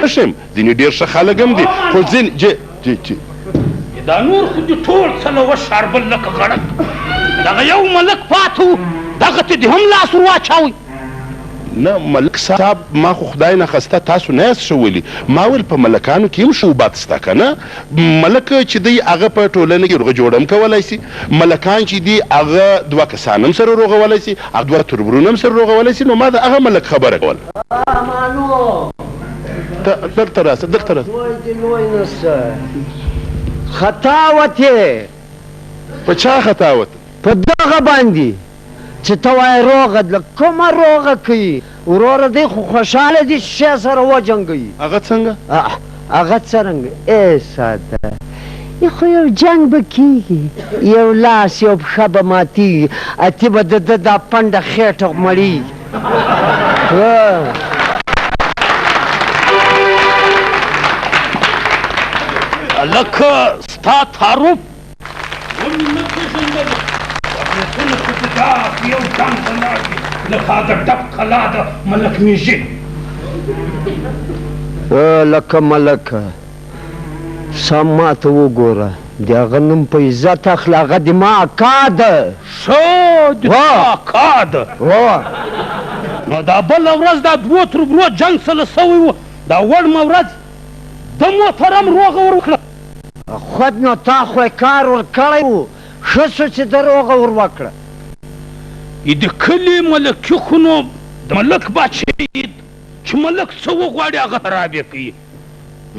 شم ځینې ډېر ښه خلک هم دي خو ځینې دا نور خو دې ټول څه له وشاربل لکه غړک دغه یو ملک پاته و دغه ته دې هم لاس ور واچوئ نه ملک صاحب ما خو خدای نخسته تاسو نه یاست ښوولي ما ویل په ملکانو کې هم شعوبات شته که نه ملک چې دی هغه په ټولنه کې روغه جوړه هم کولی شي ملکان چې دي هغه 2 کسان هم سره روغولی شي او 2 تربرونه هم سره روغولی شي نو ما د هغه ملک خبره کوله دلته راسه دلته راسه خطاوتې په چا خطاوت په دغه باندې چې ته وایې روغه ده کومه روغه کوي وروره دی خو خوشحاله دي چې شی سره وجنګوي هغه څنګه هغه څرنګه ای ساده خو یو جنګ به کېږي یو لاس یو پښه به ماتېږي اتې به د ده دا پنډه خېټه مړېږي لکه ستا تعارف ولې نه پېژندل اپریتونه چې دا یو جنګ ته لاړ دي لکه هغه ډب کلا د ملک میژن لکه ملکه سم ما ته وګوره د هغه نوم په عزت اخله هغه د ما اکا ده ښه د تا اکا ده نو دا بله ورځ دا 2 تربرو جنګ سره سوی و دا وړمه ورځ د موټر هم روغه ور وکړه خود نو تا خو کار ورکړی و ښه شو چې ده روغه ور وکړه د کلي ملکي خو نو د ملک باچهي چې ملک څه وغواړي هغه خرابې کوي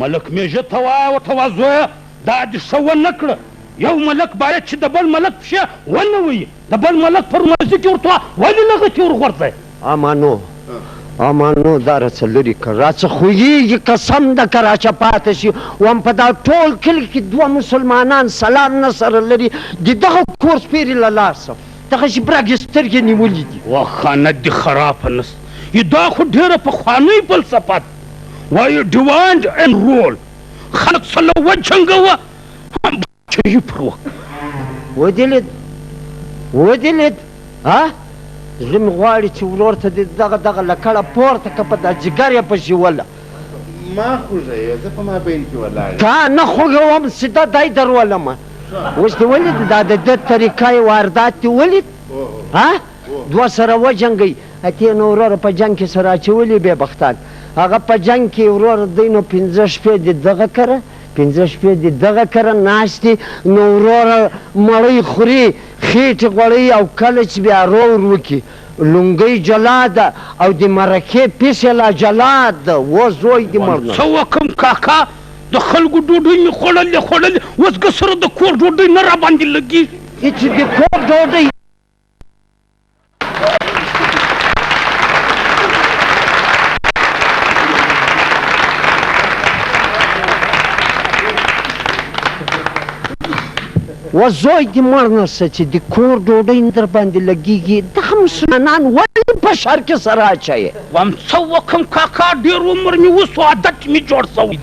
ملک میژه ته وایه ورته وه زویه دا دې ښه ونه کړه یو ملک باید چې د بل ملک پښې ونه وهي د بل ملک پر مرضي کې ورته ولې لغتې ور غورځئ امانو دا راڅه لرې کړه راڅه خوږېږي قسم ده که راچه پاته شي وم په دا ټول کلي کې 2 مسلمانان سلام نه سره لري د دغه کور سپېرې له لاسه دغسې برګې سترګې نیولي دي وخانه دې خرابه نس دا خو ډېره پخوانۍ فلسفه ده وایي ډیوانډ اینډ رول خلک سره وجنګوه باچهي پر وکړه ودې لید زړه مې غواړي چې ورور ته دغه لکړه پورته که په دا جګر یې پسې وله ما خوږوي زه په مابین کې ولاړ تا نه خوږوم سیده دی در ولمه اوس دې ولید دا د ده طریقه یې واردات دې ولید 2 سره وجنګوي اتې نو وروره په جنګ کې سره اچولي بې بختان هغه په جنګ کې وروره دی نو 15 شپې د دغه کره 15 شپې د دغه کره ناست دي نو وروره مړۍ خوري خېټې غوړوي او کله چې بیا رور وکړي لونګۍ جلا ده او د مرکې پیسې لا جلا ده و زوی د مړ څه وکم کاکا د خلکو ډوډۍ مې خوړلې اوس که سره د کور ډوډۍ نه راباندې لګېږي چې د کور ډوډۍ و زوی دې مړ نه شه چې د کور ډوډۍ نه در باندې لګېږي دغه مسلمانان ولې په شر کې سره اچوي وم څه وکم کاکا ډېر عمر مې اوس عادت مې جوړ سوی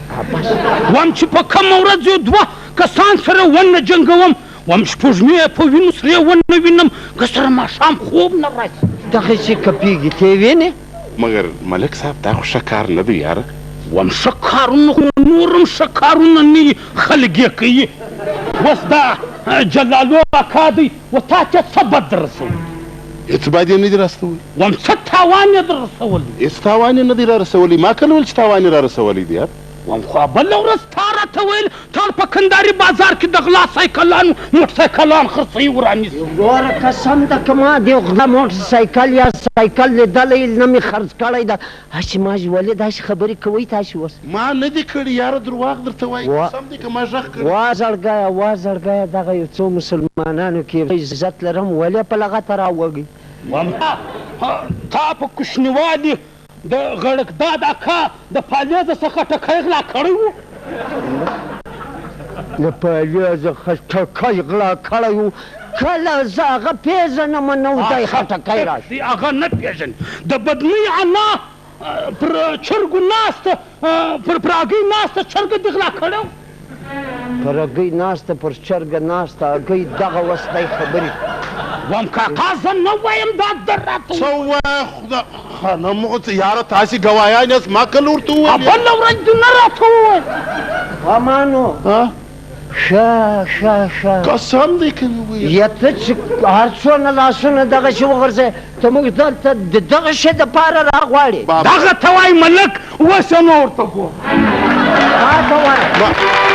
وم چې په کومه ورځ یو 2 کسان سره ونه جنګوم وم سپوږمۍ په وینو سرې ونه وینم که سره ماښام خوب نه راځي دغسې کپېږي ته یې وینې مګر ملک صاحب دا خو ښه کار نه دی یاره وم ښه کارونه خو نور هم ښه کارونه نه وي خلک یې کوي اوس دا جلالو اکا دی و تا ته څه بد در رسولی هېڅ بد یې نه دي راسولی وم څه تاوان یې در رسولی هېڅ تاوان یې نه دی را رسولی ما کله ویل چې تاوان یې را رسولی دی یار وم خو بله ورځ تا راته ویل ټول په کنداري بازار کې د غلا سایکلانو موټرسایکلان خرڅوي ورانیسي وروره قسم ده که ما د غلا موټرسایکل یا سایکل لیدلی نه مې خرڅ کړی ده هسې ما ولې داسې خبرې کوئ تاسې اوس ما نه دي کړي یاره درواغ درته وایي قسم دی که ما غږ کړی وا زړګیه دغه یو څو مسلمانانو کې عزت لرم ولې په لغته راوږئ وم تا په کوچنیوالي د غړکداد اکا د پالیزه څخه ټکی غلا کړی و د پالیزه څخه ټکی غلا کړی و کله زه هغه پېژنم نو دی خټکی راشي هغه نه پېژني د بدنۍ انا پر چرګو ناسته پر هګۍ ناسته چرګه دې غلا کړی و پر هګۍ ناسته پر چرګه ناسته هګۍ دغه وس دی خبرې وام کاکا زه نه وایم دا در راته څه ووایه خدا خانم یاره تاسې ګوایان یاست ما کله ورته وویل بله ورځ دې نه راته وویل امانو شه قسم دی که مې وویل یا ته چې هر څونه لاسونه دغسې وغورځوې ته موږ دلته د دغه شي دپاره راغواړې دغه ته وایي ملک اوس یې نو ورته ګوره ما ته وایه